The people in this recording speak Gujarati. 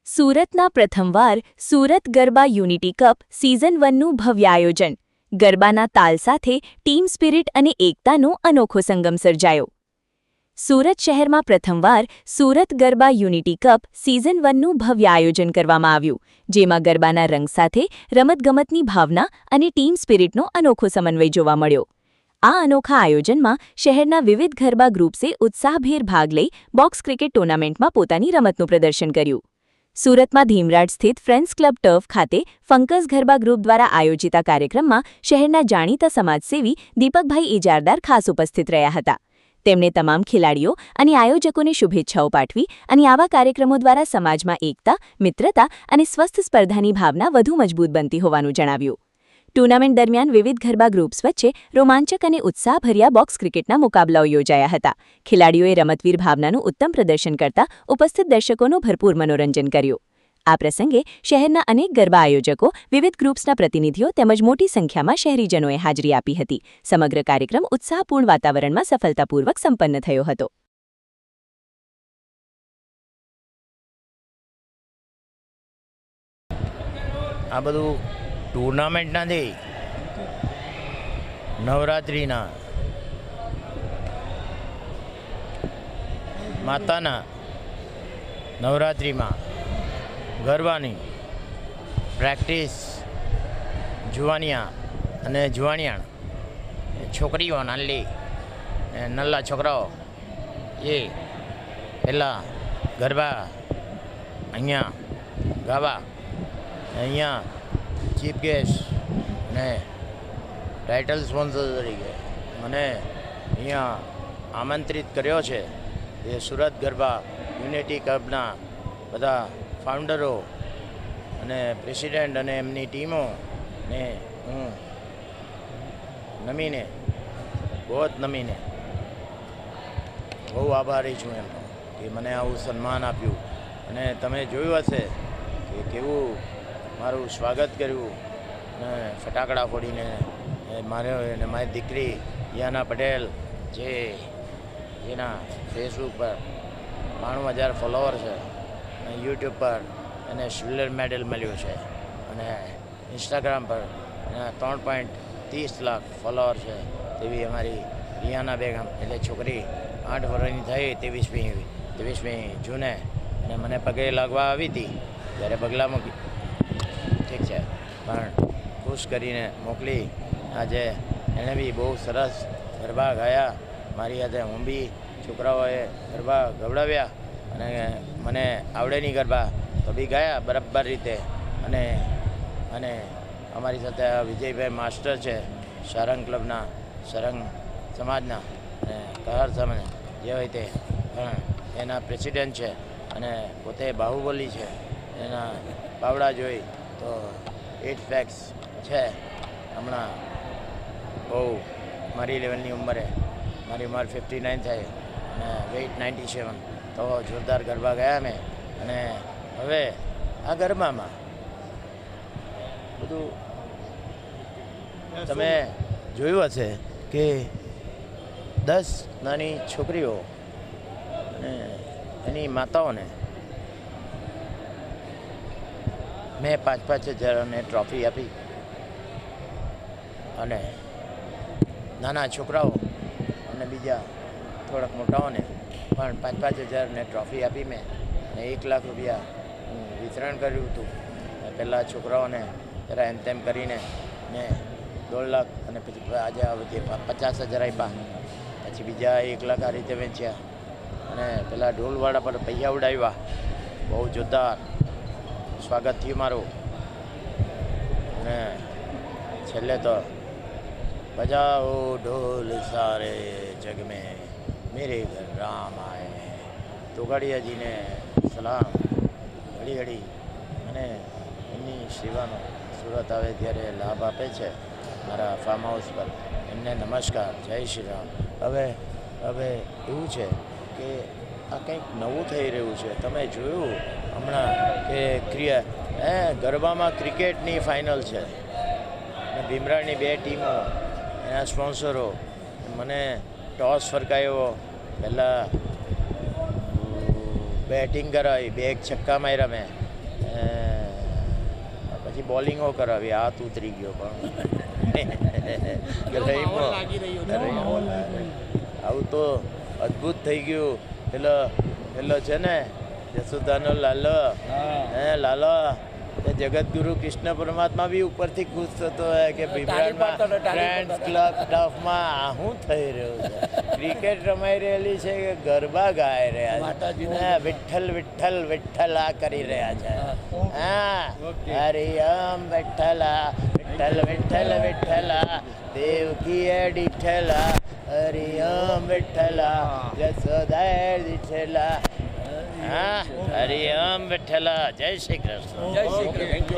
સુરતના પ્રથમવાર Surat Garba unity cup season 1નું ભવ્ય આયોજન. ગરબાના તાલ સાથે ટીમ સ્પિરિટ અને એકતાનો અનોખો સંગમ સર્જાયો. સુરત શહેરમાં પ્રથમવાર Surat Garba unity cup season 1નું ભવ્ય આયોજન કરવામાં આવ્યું, જેમાં ગરબાના રંગ સાથે રમતગમતની ભાવના અને ટીમ સ્પિરિટનો અનોખો સમન્વય જોવા મળ્યો. આ અનોખા આયોજનમાં શહેરના વિવિધ ગરબા ગ્રુપ્સે ઉત્સાહભેર ભાગ લઈ બોક્સ ક્રિકેટ ટુર્નામેન્ટમાં પોતાની રમતનું પ્રદર્શન કર્યું. સુરતમાં ધીમરાજ સ્થિત ફ્રેન્ડ્સ ક્લબ ટર્ફ ખાતે ફંકસ ગરબા ગ્રુપ દ્વારા આયોજિત આ કાર્યક્રમમાં શહેરના જાણીતા સમાજસેવી દીપકભાઈ ઇજારદાર ખાસ ઉપસ્થિત રહ્યા હતા. તેમણે તમામ ખેલાડીઓ અને આયોજકોને શુભેચ્છાઓ પાઠવી અને આવા કાર્યક્રમો દ્વારા સમાજમાં એકતા, મિત્રતા અને સ્વસ્થ સ્પર્ધાની ભાવના વધુ મજબૂત બનતી હોવાનું જણાવ્યું. ટુર્નામેન્ટ દરમિયાન વિવિધ ગરબા ગ્રુપ્સ વચ્ચે રોમાંચક અને ઉત્સાહભર્યા બોક્સ ક્રિકેટના મુકાબલાઓ યોજાયા હતા. ખેલાડીઓએ રમતવીર ભાવનાનું ઉત્તમ પ્રદર્શન કરતા ઉપસ્થિત દર્શકોનું ભરપૂર મનોરંજન કર્યું. આ પ્રસંગે શહેરના અનેક ગરબા આયોજકો, વિવિધ ગ્રુપ્સના પ્રતિનિધિઓ તેમજ મોટી સંખ્યામાં શહેરીજનોએ હાજરી આપી હતી. સમગ્ર કાર્યક્રમ ઉત્સાહપૂર્ણ વાતાવરણમાં સફળતાપૂર્વક સંપન્ન થયો હતો. આ બધું ટુર્નામેન્ટ નથી, નવરાત્રિના માતાના નવરાત્રિમાં ગરબાની પ્રેક્ટિસ જુવાનિયા અને જુવાનિયાણ છોકરીઓ નાનલી નલ્લા છોકરાઓ એ પહેલાં ગરબા અહીંયા ગાવા, અહીંયા ચીફ ગેસ્ટ અને ટાઇટલ સ્પોન્સર તરીકે મને અહીંયા આમંત્રિત કર્યો છે. એ સુરત ગરબા યુનિટી ક્લબના બધા ફાઉન્ડરો અને પ્રેસિડેન્ટ અને એમની ટીમોને હું નમીને બહુ આભારી છું એમનો કે મને આવું સન્માન આપ્યું. અને તમે જોયું હશે કે કેવું મારું સ્વાગત કર્યું ને ફટાકડા ફોડીને. મારી દીકરી યાના પટેલ જેના ફેસબુક પર 92,000 ફોલોવર છે અને યુટ્યુબ પર એને સિલ્વર મેડલ મળ્યું છે અને ઇન્સ્ટાગ્રામ પર એના 3.30 લાખ ફોલોવર છે. તેવી અમારી રિયાના બેગમ એટલે છોકરી 8 વર્ષની થઈ 23મી જૂને અને મને પગે લાગવા આવી હતી ત્યારે પગલાં મૂકી ઠીક છે પણ ખુશ કરીને મોકલી. આજે એણે બી બહુ સરસ ગરબા ગાયા મારી સાથે. હું બી છોકરાઓએ ગરબા ગવડાવ્યા અને મને આવડે નહીં ગરબા તો બી ગાયા બરાબર રીતે. અને અમારી સાથે વિજયભાઈ માસ્ટર છે સારંગ ક્લબના, સારંગ સમાજના અને કહાર સમાજ જે હોય તે પણ એના પ્રેસિડેન્ટ છે અને પોતે બાહુબલી છે. એના પાવડા જોઈ તો 8 પેક્સ છે. હમણાં બહુ મારી લેવલની ઉંમરે, મારી ઉંમર 59 થાય અને વેઇટ 97, તો જોરદાર ગરબા ગયા મેં. અને હવે આ ગરબામાં બધું તમે જોયું હશે કે 10 નાની છોકરીઓ અને એની માતાઓને મેં 5,000 ટ્રોફી આપી અને નાના છોકરાઓ અને બીજા થોડાક મોટાઓને પણ 5,000 ટ્રોફી આપી મેં અને 1 લાખ રૂપિયા હું વિતરણ કર્યું હતું. પહેલાં છોકરાઓને જરા એમ તેમ કરીને મેં 1.5 લાખ અને પછી આજે આ વચ્ચે 50,000 આપ્યા. પછી બીજા 1 લાખ આ રીતે વેચ્યા અને પેલા ઢોલવાળા પર પૈસા ઉડાવ્યા. બહુ જોરદાર સ્વાગત થયું મારું. અને છેલ્લે તો બજાઓ ઢોલ સારે જગ મેં મેરે ઘર રામ આએ, તોગાડિયાજીને સલામ ઘડી અને એમની સેવાનો સુરત આવે ત્યારે લાભ આપે છે મારા ફાર્મ હાઉસ પર. એમને નમસ્કાર, જય શ્રી રામ. હવે એવું છે કે આ કંઈક નવું થઈ રહ્યું છે. તમે જોયું હમણાં કે ગરબામાં ક્રિકેટની ફાઇનલ છે અને ભીમરાની 2 ટીમો, એના સ્પોન્સરો. મને ટોસ ફરકાયો, પહેલાં બેટિંગ કરાવી, 2 છક્કા માર્યા મેં પછી બોલિંગો કરાવી, હાથ ઉતરી ગયો પણ આવું તો અદ્ભુત થઈ ગયું. પેલો છે ને જસોદાનો લાલો, લાલો એ જગતગુરુ કૃષ્ણ પરમાત્મા બી ઉપરથી ખુશ થતો હોય કે ભીમરાણમાં ફ્રેન્ડ્સ ક્લબ સ્ટફમાં શું થઈ રહ્યું છે, ક્રિકેટ રમાઈ રહેલી છે કે ગરબા ગાઈ રહ્યા છે, વિઠ્ઠલ વિઠ્ઠલ વિઠ્ઠલા કરી રહ્યા છે. હા, હરિયમ વિઠ્ઠલા વિઠ્ઠલ વિઠ્ઠલ વિઠ્ઠલા દેવકી ડીઠલા, હરિયમ વિઠ્ઠલા જસોદા દીઠલા. હા, હરિયમ વિઠ્ઠલા. જય શ્રી કૃષ્ણ. જય શ્રી કૃષ્ણ.